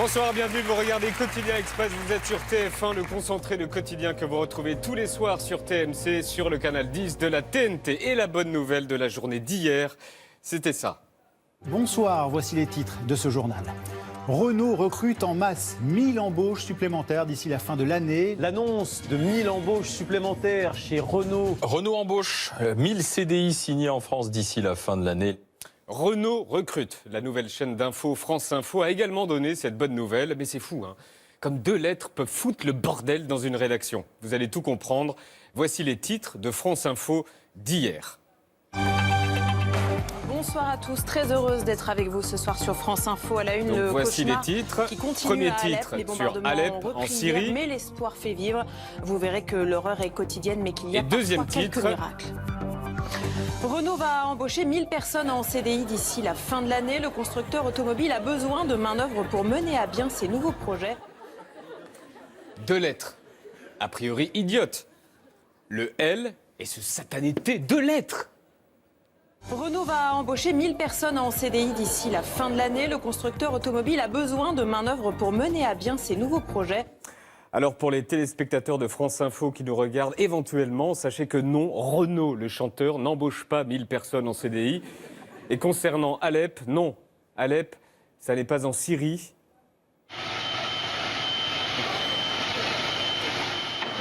Bonsoir, bienvenue, vous regardez Quotidien Express, vous êtes sur TF1, le concentré de quotidien que vous retrouvez tous les soirs sur TMC, sur le canal 10 de la TNT. Et la bonne nouvelle de la journée d'hier, c'était ça. Bonsoir, voici les titres de ce journal. Renault recrute en masse 1000 embauches supplémentaires d'ici la fin de l'année. L'annonce de 1000 embauches supplémentaires chez Renault. Renault embauche 1000 CDI signés en France d'ici la fin de l'année. Renault recrute. La nouvelle chaîne d'info France Info a également donné cette bonne nouvelle. Mais c'est fou, hein. Comme deux lettres peuvent foutre le bordel dans une rédaction. Vous allez tout comprendre. Voici les titres de France Info d'hier. Bonsoir à tous, très heureuse d'être avec vous ce soir sur France Info. À la une, Donc le voici les cauchemar titres. qui continue Premier à Alep. titre Les sur bombardements Alep, ont en repris Syrie. hier, mais l'espoir fait vivre. Vous verrez que l'horreur est quotidienne, mais qu'il y a Et deuxième parfois quelques titre. miracles. Renault va embaucher 1000 personnes en CDI d'ici la fin de l'année. Le constructeur automobile a besoin de main-d'œuvre pour mener à bien ses nouveaux projets. Deux lettres, a priori idiotes. Le L et ce satané T, deux lettres. Renault va embaucher 1000 personnes en CDI d'ici la fin de l'année. Le constructeur automobile a besoin de main-d'œuvre pour mener à bien ses nouveaux projets. Alors pour les téléspectateurs de France Info qui nous regardent éventuellement, sachez que non, Renault, le chanteur, n'embauche pas 1000 personnes en CDI. Et concernant Alep, non, Alep, ça n'est pas en Syrie,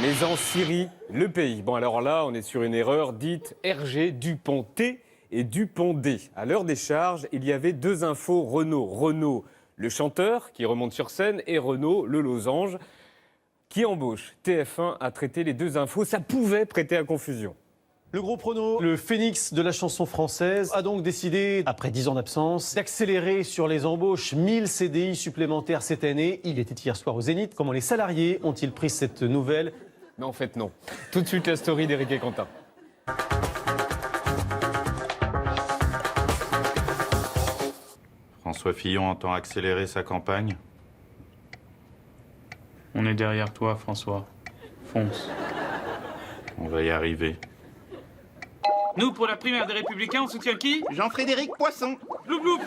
mais en Syrie, le pays. Bon alors là, on est sur une erreur dite RG Dupont-T et Dupont-D. À l'heure des charges, il y avait deux infos Renault. Renault, le chanteur qui remonte sur scène, et Renault, le losange, qui embauche. TF1 a traité les deux infos, ça pouvait prêter à confusion. Le groupe Renault, le phénix de la chanson française, a donc décidé, après 10 ans d'absence, d'accélérer sur les embauches. 1000 CDI supplémentaires cette année. Il était hier soir au Zénith. Comment les salariés ont-ils pris cette nouvelle? Mais en fait, non. Tout de suite, la story d'Éric et Quentin. François Fillon entend accélérer sa campagne. On est derrière toi, François. Fonce. On va y arriver. Nous, pour la primaire des Républicains, on soutient qui? Jean-Frédéric Poisson. Bloup bloup.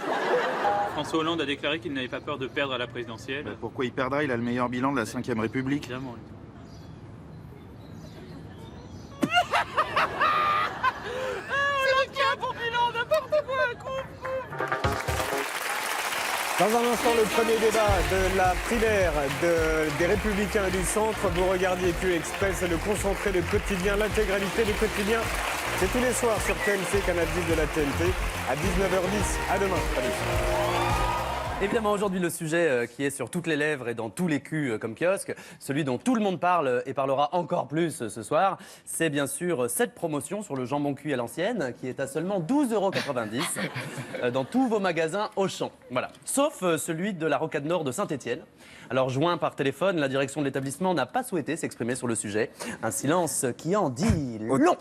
François Hollande a déclaré qu'il n'avait pas peur de perdre à la présidentielle. Pourquoi il perdra? Il a le meilleur bilan de la 5e République. Évidemment. Dans un instant, le premier débat de la primaire des Républicains du Centre. Vous regardiez Q Express, le concentré de quotidien, l'intégralité du quotidien. C'est tous les soirs sur TMC, canal 10 de la TNT, à 19h10. À demain. Salut. Évidemment, aujourd'hui, le sujet qui est sur toutes les lèvres et dans tous les culs comme kiosque, celui dont tout le monde parle et parlera encore plus ce soir, c'est bien sûr cette promotion sur le jambon cuit à l'ancienne qui est à seulement 12,90 € dans tous vos magasins Auchan. Voilà. Sauf celui de la Rocade Nord de Saint-Étienne. Alors, joint par téléphone, la direction de l'établissement n'a pas souhaité s'exprimer sur le sujet. Un silence qui en dit long.